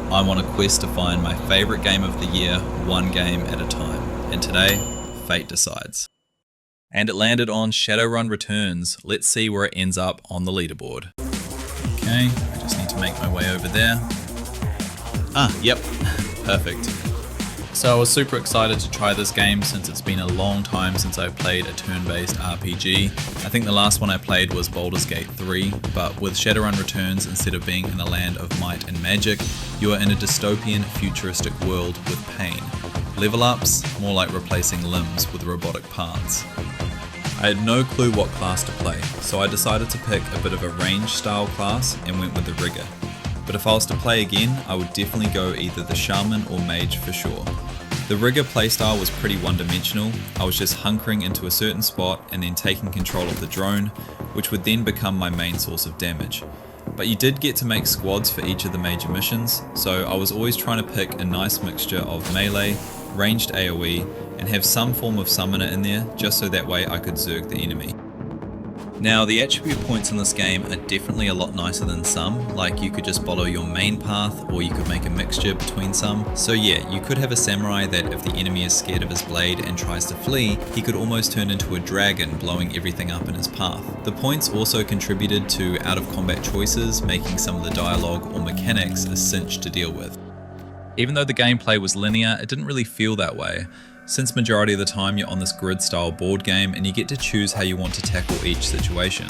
I'm on a quest to find my favourite game of the year, one game at a time. And today, fate decides. And it landed on Shadowrun Returns. Let's see where it ends up on the leaderboard. Okay, I just need to make my way over there. Yep, perfect. So I was super excited to try this game since it's been a long time since I've played a turn-based RPG. I think the last one I played was Baldur's Gate 3, but with Shadowrun Returns, instead of being in a land of might and magic, you are in a dystopian, futuristic world with pain. Level ups, more like replacing limbs with robotic parts. I had no clue what class to play, so I decided to pick a bit of a range style class and went with the Rigger. But if I was to play again, I would definitely go either the Shaman or Mage for sure. The Rigger playstyle was pretty one-dimensional. I was just hunkering into a certain spot and then taking control of the drone, which would then become my main source of damage. But you did get to make squads for each of the major missions, so I was always trying to pick a nice mixture of melee, ranged AoE, and have some form of summoner in there, just so that way I could zerg the enemy. Now, the attribute points in this game are definitely a lot nicer than some, like you could just follow your main path, or you could make a mixture between some. So yeah, you could have a samurai that if the enemy is scared of his blade and tries to flee, he could almost turn into a dragon, blowing everything up in his path. The points also contributed to out-of-combat choices, making some of the dialogue or mechanics a cinch to deal with. Even though the gameplay was linear, it didn't really feel that way, since majority of the time you're on this grid-style board game and you get to choose how you want to tackle each situation.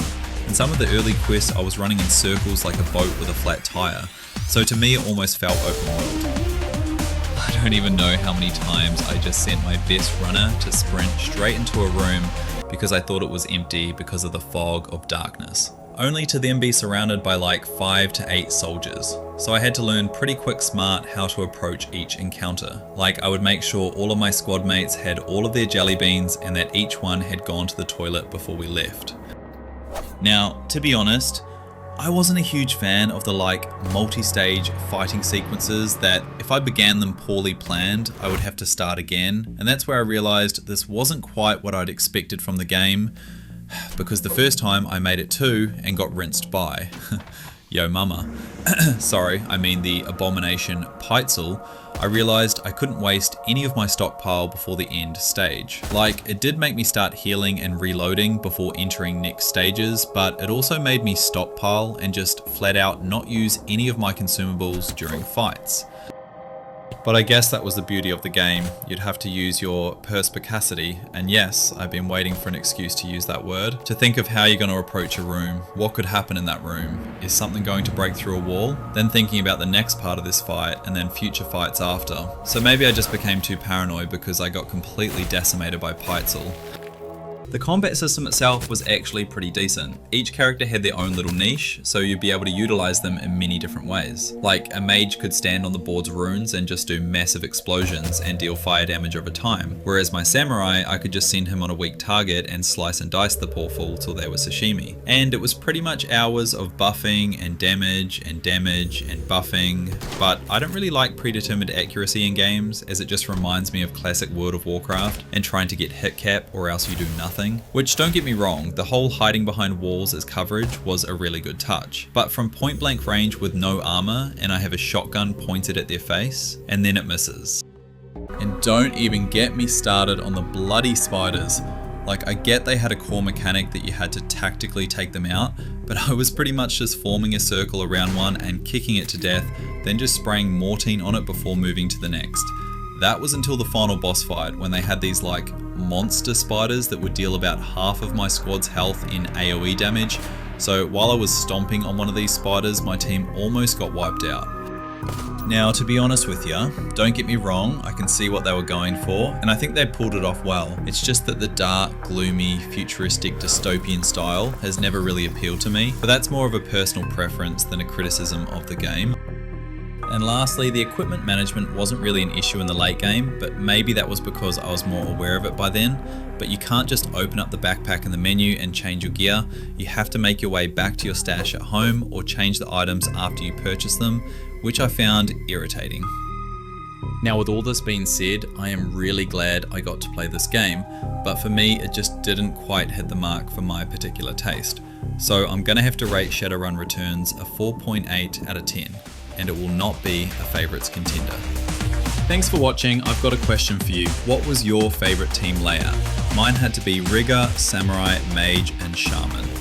In some of the early quests I was running in circles like a boat with a flat tyre, so to me it almost felt open world. I don't even know how many times I just sent my best runner to sprint straight into a room because I thought it was empty because of the fog of darkness, only to then be surrounded by like 5 to 8 soldiers. So I had to learn pretty quick smart how to approach each encounter. Like I would make sure all of my squad mates had all of their jelly beans and that each one had gone to the toilet before we left. Now, to be honest, I wasn't a huge fan of the multi-stage fighting sequences that if I began them poorly planned, I would have to start again. And that's where I realized this wasn't quite what I'd expected from the game, because the first time I made it 2 and got rinsed by. Yo mama. Sorry, I mean the abomination Peitzel. I realized I couldn't waste any of my stockpile before the end stage. Like, it did make me start healing and reloading before entering next stages, but it also made me stockpile and just flat out not use any of my consumables during fights. But I guess that was the beauty of the game. You'd have to use your perspicacity, and yes, I've been waiting for an excuse to use that word, to think of how you're going to approach a room, what could happen in that room, is something going to break through a wall, then thinking about the next part of this fight, and then future fights after. So maybe I just became too paranoid because I got completely decimated by Peitzel. The combat system itself was actually pretty decent. Each character had their own little niche, so you'd be able to utilize them in many different ways. Like, a mage could stand on the board's runes and just do massive explosions and deal fire damage over time, whereas my samurai, I could just send him on a weak target and slice and dice the poor fool till they were sashimi. And it was pretty much hours of buffing and damage and buffing, but I don't really like predetermined accuracy in games, as it just reminds me of classic World of Warcraft and trying to get hit cap or else you do nothing. Which, don't get me wrong, the whole hiding behind walls as coverage was a really good touch. But from point blank range with no armor and I have a shotgun pointed at their face, and then it misses. And don't even get me started on the bloody spiders. Like, I get they had a core mechanic that you had to tactically take them out, but I was pretty much just forming a circle around one and kicking it to death, then just spraying mortine on it before moving to the next. That was until the final boss fight, when they had these monster spiders that would deal about half of my squad's health in AoE damage. So while I was stomping on one of these spiders, my team almost got wiped out. Now, to be honest with you, don't get me wrong, I can see what they were going for, and I think they pulled it off well. It's just that the dark, gloomy, futuristic, dystopian style has never really appealed to me, but that's more of a personal preference than a criticism of the game. And lastly, the equipment management wasn't really an issue in the late game, but maybe that was because I was more aware of it by then. But you can't just open up the backpack in the menu and change your gear. You have to make your way back to your stash at home or change the items after you purchase them, which I found irritating. Now, with all this being said, I am really glad I got to play this game, but for me it just didn't quite hit the mark for my particular taste. So I'm gonna have to rate Shadowrun Returns a 4.8 out of 10. and it will not be a favourites contender. Thanks for watching. I've got a question for you. What was your favourite team layout? Mine had to be Rigger, Samurai, Mage and Shaman.